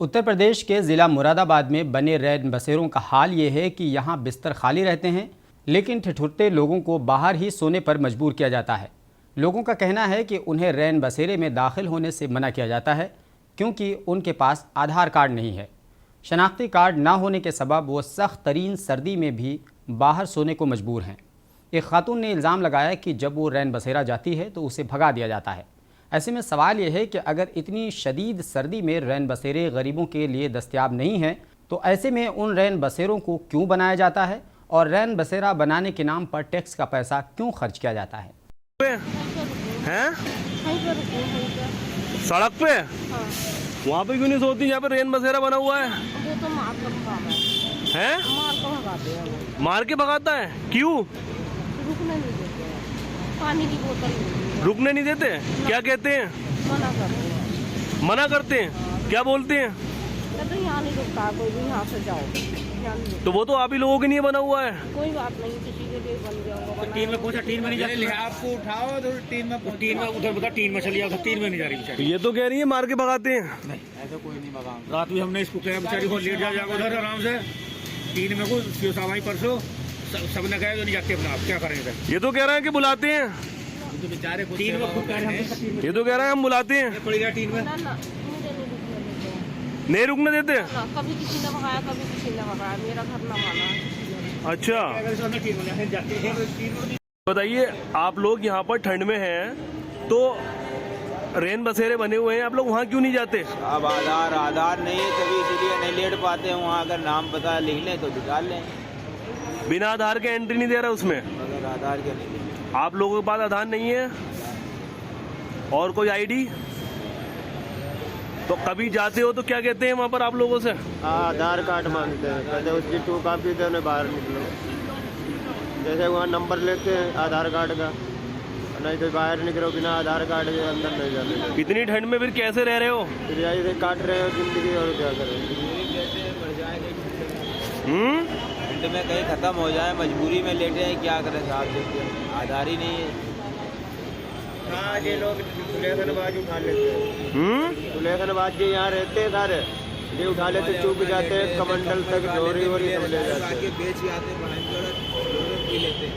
उत्तर प्रदेश के ज़िला मुरादाबाद में बने रैन बसेरों का हाल ये है कि यहाँ बिस्तर खाली रहते हैं, लेकिन ठिठुरते लोगों को बाहर ही सोने पर मजबूर किया जाता है। लोगों का कहना है कि उन्हें रैन बसेरे में दाखिल होने से मना किया जाता है क्योंकि उनके पास आधार कार्ड नहीं है। शनाख्ती कार्ड ना होने के सबब वो सख्त तरीन सर्दी में भी बाहर सोने को मजबूर हैं। एक खातून ने इल्ज़ाम लगाया कि जब वो रैन बसेरा जाती है तो उसे भगा दिया जाता है। ऐसे में सवाल यह है कि अगर इतनी शदीद सर्दी में रैन बसेरे गरीबों के लिए दस्तयाब नहीं हैं तो ऐसे में उन रैन बसेरों को क्यों बनाया जाता है और रैन बसेरा बनाने के नाम पर टैक्स का पैसा क्यों खर्च किया जाता है। हैं? सड़क पे वहाँ पे क्यों नहीं सोती जहाँ पे रेन बसेरा बना हुआ है? वो तो मार कर भगाते हैं। मार के भगाता है? क्यों? रुकने नहीं देते हैं। पानी की बोतल नहीं। रुकने नहीं देते? क्या कहते हैं? मना करते हैं। मना करते हैं? क्या बोलते हैं? कहते हैं यहाँ नहीं रुकता कोई भी, यहाँ से जाओ। तो वो तो आप ही लोगों के लिए बना हुआ है। कोई बात नहीं, किसी के लिए बन जाऊंगा। टीम में पहुंचा, टीम में नहीं जाती। आपको उठाओ तो टीम में उधर बता, टीम में चली जाओ, टीम में नहीं जा रही बेचारी। ये तो कह रही है मार के भगाते हैं। नहीं ऐसा कोई नहीं भगा। रात भी हमने इसको कहा बेचारी को लेट जाओ उधर आराम से। टीम में को सवाई परसों सबने कहा तो नहीं जाते अपना, आप क्या करेंगे? ये तो कह रहे हैं कि बुलाते हैं। तो बेचारे टीम में खुद कह रहे हैं। ये तो कह रहे हैं हम बुलाते हैं। पड़ी गया टीम में। ना ना, मुझे नहीं रुकने देते? ना, कभी किसी ने भगाया, कभी किसी ने भगाया। मेरा घर ना माना। अच्छा बताइए, आप लोग यहाँ पर ठंड में हैं तो रेन बसेरे बने हुए हैं, आप लोग वहाँ क्यों नहीं जाते? अब आधार नहीं है तभी इसलिए नहीं लेट पाते हैं। वहाँ अगर नाम पता लिख लें तो निकाल लें। बिना आधार के एंट्री नहीं दे रहा उसमें? अगर आधार के नहीं लें। आप लोगों के पास आधार नहीं है और कोई आईडी? तो कभी जाते हो तो क्या कहते हैं वहाँ पर आप लोगों से? आधार कार्ड मांगते हैं, कहते हैं उसकी 2 कॉपी दे, उन्हें बाहर निकलो। जैसे वहाँ नंबर लेते हैं आधार कार्ड का, नहीं तो बाहर निकलो बिना आधार कार्ड के अंदर नहीं जाते। इतनी ठंड में फिर कैसे रह रहे हो? फिर यही से काट रहे हो जिंदगी, और क्या करें। ठंड में कहीं ख़त्म हो जाए, मजबूरी में लेटे हैं, क्या करें साहब, देखते आधार ही नहीं है। हाँ ये लोग सुलेखनबाज उठा लेते हैं। सुलेखनबाज के यहाँ रहते हैं सारे, ये उठा लेते, चूक जाते हैं, कमंडल तक झोरी वोरी सब ले जाते हैं। बेच आते हैं, पी लेते हैं।